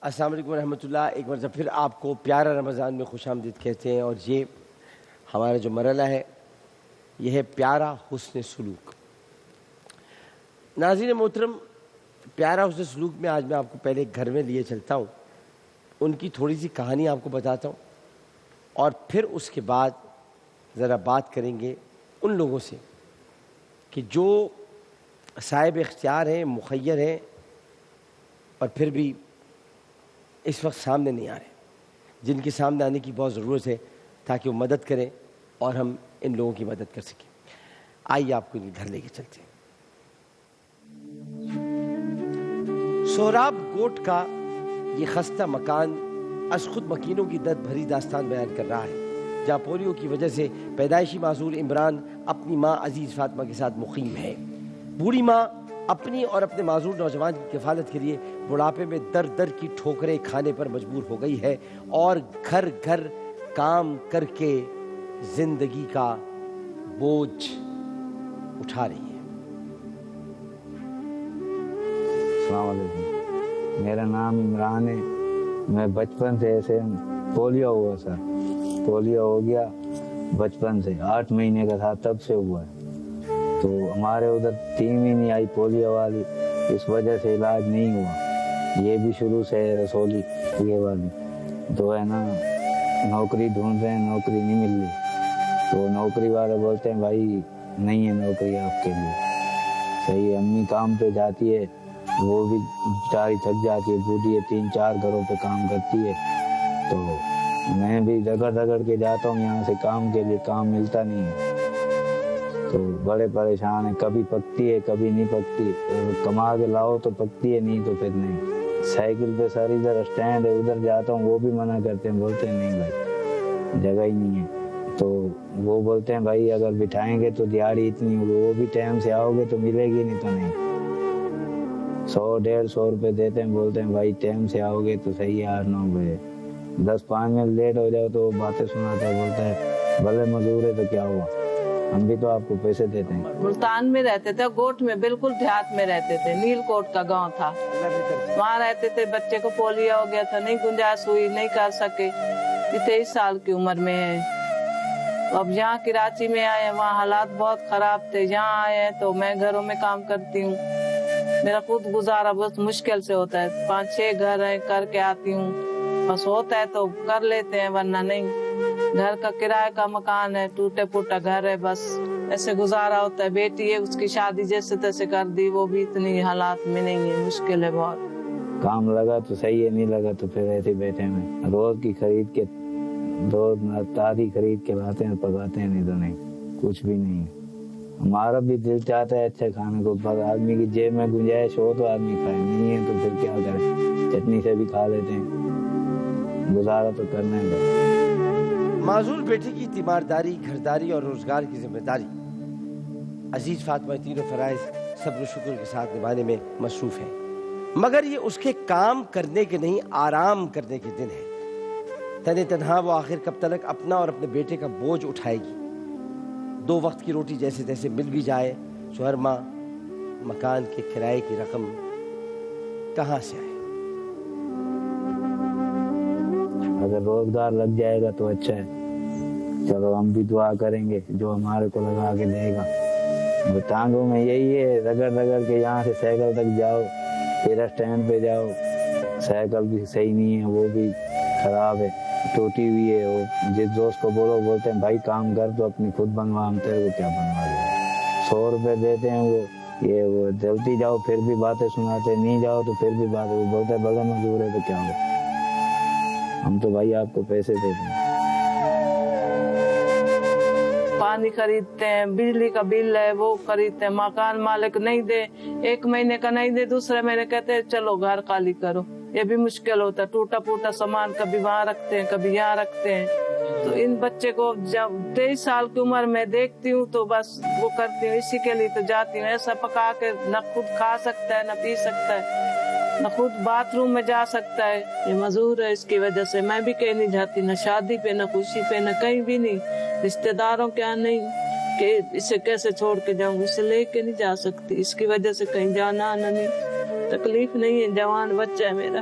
السلام علیکم ورحمۃ اللہ. ایک مرتبہ پھر آپ کو پیارا رمضان میں خوش آمدید کہتے ہیں. اور یہ ہمارا جو مرحلہ ہے یہ ہے پیارا حسن سلوک. ناظرین محترم، پیارا حسن سلوک میں آج میں آپ کو پہلے گھر میں لیے چلتا ہوں، ان کی تھوڑی سی کہانی آپ کو بتاتا ہوں، اور پھر اس کے بعد ذرا بات کریں گے ان لوگوں سے کہ جو صاحب اختیار ہیں، مخیر ہیں، اور پھر بھی اس وقت سامنے نہیں آ رہے، جن کے سامنے آنے کی بہت ضرورت ہے تاکہ وہ مدد کریں اور ہم ان لوگوں کی مدد کر سکیں. آئیے آپ کو ان کے گھر لے کے چلتے ہیں. سہراب گوٹ کا یہ خستہ مکان از خود مکینوں کی درد بھری داستان بیان کر رہا ہے، جہاں پولیو کی وجہ سے پیدائشی معذور عمران اپنی ماں عزیز فاطمہ کے ساتھ مقیم ہے. بوڑھی ماں اپنی اور اپنے معذور نوجوان کی کفالت کے لیے بڑھاپے میں در در کی ٹھوکریں کھانے پر مجبور ہو گئی ہے اور گھر گھر کام کر کے زندگی کا بوجھ اٹھا رہی ہے. السلام علیکم، میرا نام عمران ہے. میں بچپن سے ایسے پولیو ہوا سر، پولیو ہو گیا بچپن سے، 8 مہینے کا تھا تب سے ہوا ہے. تو ہمارے ادھر ٹیم ہی نہیں آئی پولیو والی، اس وجہ سے علاج نہیں ہوا. یہ بھی شروع سے ہے رسولی یہ والی، تو ہے نا نوکری ڈھونڈ رہے ہیں، نوکری نہیں مل رہی. تو نوکری والے بولتے ہیں بھائی نہیں ہے نوکری آپ کے لیے. صحیح، امی کام پہ جاتی ہے، وہ بھی بیچاری تھک جاتی ہے، بوڑھی ہے، 3-4 گھروں پہ کام کرتی ہے. تو میں بھی رگڑ کے جاتا ہوں یہاں سے کام کے لیے، کام ملتا نہیں ہے. تو بڑے پریشان ہیں، کبھی پکتی ہے کبھی نہیں پکتی. کما کے لاؤ تو پکتی ہے، نہیں تو پھر نہیں. سائیکل پہ سر ادھر اسٹینڈ ہے ادھر جاتا ہوں، وہ بھی منع کرتے ہیں، بولتے ہیں نہیں بھائی جگہ ہی نہیں ہے. تو وہ بولتے ہیں بھائی اگر بٹھائیں گے تو دیہڑی اتنی ہوگی، وہ بھی ٹائم سے آؤ گے تو ملے گی، نہیں تو نہیں. 100-150 روپے دیتے ہیں، بولتے ہیں بھائی ٹائم سے آؤ گے تو صحیح 8-9 بجے. 10-5 منٹ لیٹ ہو جاؤ تو باتیں سناتا ہے، بولتا ہے بھلے مزدور ہے تو کیا ہوا، ہم بھی تو آپ کو پیسے دیتے ہیں. ملتان میں رہتے تھے، گوٹ میں بالکل دیہات میں رہتے تھے. نیل کوٹ کا گاؤں تھا، وہاں رہتے تھے. بچے کو پولیو ہو گیا تھا، نہیں گنجائش ہوئی، نہیں کر سکے. 23 سال کی عمر میں ہے. اب یہاں کراچی میں آئے ہیں، وہاں حالات بہت خراب تھے. یہاں آئے ہیں تو میں گھروں میں کام کرتی ہوں. میرا خود گزارا بہت مشکل سے ہوتا ہے. 5-6 گھر ہیں، کر کے آتی ہوں. بس ہوتا ہے تو کر لیتے ہیں، ورنہ نہیں. گھر کا کرایہ کا مکان ہے، ٹوٹے پھوٹا گھر ہے، بس ایسے گزارا ہوتا ہے. بیٹی ہے، اس کی شادی جیسے تیسے کر دی، وہ بھی اتنی حالات میں نہیں ہے، مشکل ہے بہت. کام لگا تو صحیح ہے، نہیں لگا تو پھر ایسے بیٹھے میں روز کی خرید کے، روز تازی خرید کے لاتے ہیں پکاتے ہیں، نہیں تو نہیں. کچھ بھی نہیں. ہمارا بھی دل چاہتا ہے اچھے کھانے کو، پر آدمی کی جیب میں گنجائش ہو تو آدمی کھائے، نہیں ہے تو پھر کیا کرے، چٹنی سے بھی کھا لیتے ہیں، گزارا تو کرنا ہے. معذور بیٹی کی تیمارداری، گھرداری اور روزگار کی ذمہ داری عزیز فاطمہ تینوں فرائض صبر و شکر کے ساتھ نبھانے میں مصروف ہے. مگر یہ اس کے کام کرنے کے نہیں، آرام کرنے کے دن ہے. تن تنہا وہ آخر کب تلک اپنا اور اپنے بیٹے کا بوجھ اٹھائے گی. 2 وقت کی روٹی جیسے تیسے مل بھی جائے تو ہر ماہ مکان کے کرائے کی رقم کہاں سے آئے؟ اگر روزگار لگ جائے گا تو اچھا ہے، چلو ہم بھی دعا کریں گے جو ہمارے کو لگا کے دے گا. ٹانگوں میں یہی ہے، رگڑ کے یہاں سے سائیکل تک جاؤ، پھر اسٹینڈ پہ جاؤ. سائیکل بھی صحیح نہیں ہے، وہ بھی خراب ہے، ٹوٹی ہوئی ہے. وہ جس دوست کو بولو بولتے ہیں بھائی کام کر تو اپنی خود بنوا، ہم تیرے کو کیا بنوا دیں. 100 روپے دیتے ہیں وہ جلدی جاؤ پھر بھی باتیں سناتے، نہیں جاؤ تو پھر بھی باتیں. وہ بولتے ہیں بڑا مزدور ہے تو کیا ہو، ہم تو بھائی آپ کو پیسے دیتے ہیں. پانی خریدتے ہیں، بجلی کا بل ہے وہ خریدتے ہیں. مکان مالک نہیں دے، 1 مہینے کا نہیں دے، دوسرے مہینے کہتے ہیں چلو گھر خالی کرو. یہ بھی مشکل ہوتا ہے. ٹوٹا پھوٹا سامان کبھی وہاں رکھتے ہیں کبھی یہاں رکھتے ہیں. تو ان بچے کو جب 23 سال کی عمر میں دیکھتی ہوں تو بس وہ کرتی ہوں، اسی کے لیے تو جاتی ہوں. ایسا پکا کے نہ خود کھا سکتا ہے، نہ پی سکتا ہے، نہ خود باتھ روم میں جا سکتا ہے. یہ مزدور ہے، اس کی وجہ سے میں بھی کہیں نہیں جاتی، نہ شادی پہ نہ خوشی پہ، نہ کہیں بھی نہیں. رشتہ داروں کیا نہیں کہ اسے کیسے چھوڑ کے جاؤں، اسے لے کے نہیں جا سکتی. اس کی وجہ سے کہیں جانا آنا نہیں، تکلیف نہیں ہے. جوان بچہ ہے میرا.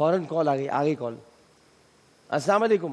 فوراً کال آ گئی کال. السلام علیکم.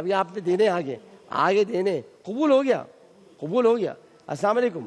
ابھی آپ نے دینے آگے دینے. قبول ہو گیا. السلام علیکم.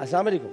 السلام علیکم.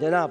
جناب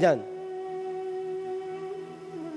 جان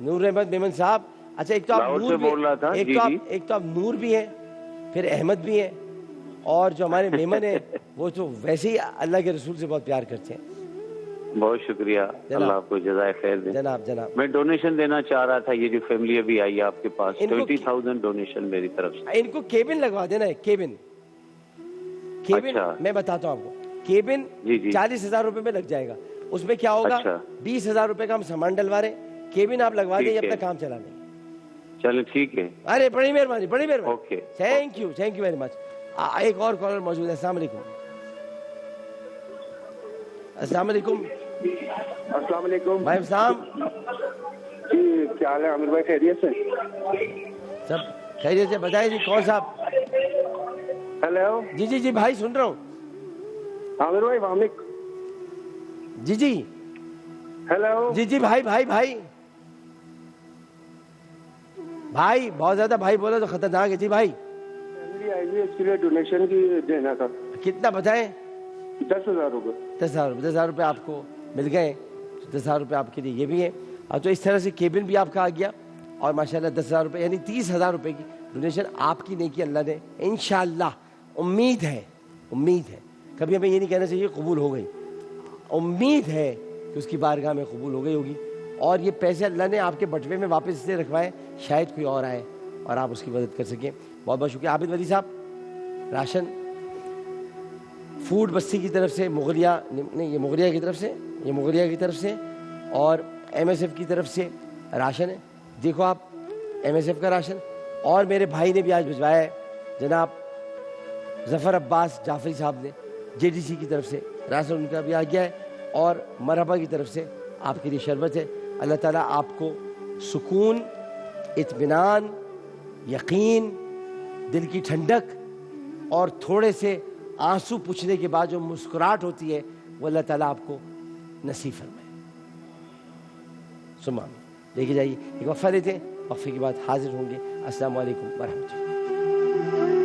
نور احمد میمن صاحب. اچھا ایک تو آپ لاہور نور سے بھی, بول رہا تھا. ایک جی تو آپ جی. ایک تو آپ نور بھی ہیں, پھر احمد بھی ہیں, اور جو ہمارے میمن ہیں وہ تو ویسے ہی اللہ کے رسول سے بہت پیار کرتے ہیں. بہت شکریہ. اللہ آپ کو جزائے خیر دے. جناب میں ڈونیشن دینا چاہ رہا تھا. یہ جو فیملی ابھی آئی ہے آپ کے پاس, ان کو 20,000 ڈونیشن میری طرف سے. ان کو کیبن لگوا دینا ہے. کیبن اچھا. میں بتاتا ہوں آپ کو. کیبن جی جی. 40,000 روپے میں لگ جائے گا. اس میں کیا ہوگا, اچھا. 20,000 روپے کا ہم سامان ڈلوا رہے. کیبن آپ لگوا دیں, ٹھیک اپنا ہے. کام چلا لیں. چلیں ٹھیک ہے. ارے بڑی مہربانی okay. Thank you very much. ایک اور کالر موجود ہے. السلام علیکم. السلام علیکم السلام علیکم. بھائی صاحب. جی کیا حال ہے عامر بھائی, خیریت سے؟ سب خیریت سے. بتائیے جی کون صاحب. ہیلو. جی بھائی سن رہا ہوں. عامر بھائی وامک. جی ہیلو. جی بھائی بہت زیادہ بھائی بولا تو خطرناک ہے. جی بھائی فیملی آئی ہوئی, اس کے لیے ڈونیشن کی دینا تھا. کتنا بتائیں. 10,000 روپے. 10,000 روپے آپ کو مل گئے. 10,000 روپے آپ کے لیے یہ بھی ہے. اور تو اس طرح سے کیبن بھی آپ کا آ گیا, اور ماشاءاللہ 10,000 روپے یعنی 30,000 روپے کی ڈونیشن آپ کی نیکی اللہ نے انشاءاللہ. امید ہے کبھی ہمیں یہ نہیں کہنا چاہیے قبول ہو گئی. امید ہے کہ اس کی بارگاہ میں قبول ہو گئی ہوگی, اور یہ پیسے اللہ نے آپ کے بٹوے میں واپس اس لیے رکھوائے شاید کوئی اور آئے اور آپ اس کی مدد کر سکیں. بہت بہت شکریہ. عابد ولی صاحب, راشن فوڈ بستی کی طرف سے, یہ مغلیہ کی طرف سے اور MSF کی طرف سے راشن ہے. دیکھو آپ MSF کا راشن, اور میرے بھائی نے بھی آج بھجوایا ہے, جناب ظفر عباس جعفری صاحب نے JDC کی طرف سے راشن ان کا بھی آ گیا ہے, اور مرحبا کی طرف سے آپ کے لیے شربت ہے. اللہ تعالیٰ آپ کو سکون, اطمینان, یقین, دل کی ٹھنڈک اور تھوڑے سے آنسو پوچھنے کے بعد جو مسکراہٹ ہوتی ہے وہ اللہ تعالیٰ آپ کو نصیب فرمائے. سمان دیکھے جائیے. ایک وقفہ لیتے ہیں, وقفے کے بعد حاضر ہوں گے. السلام علیکم ورحمۃ اللہ.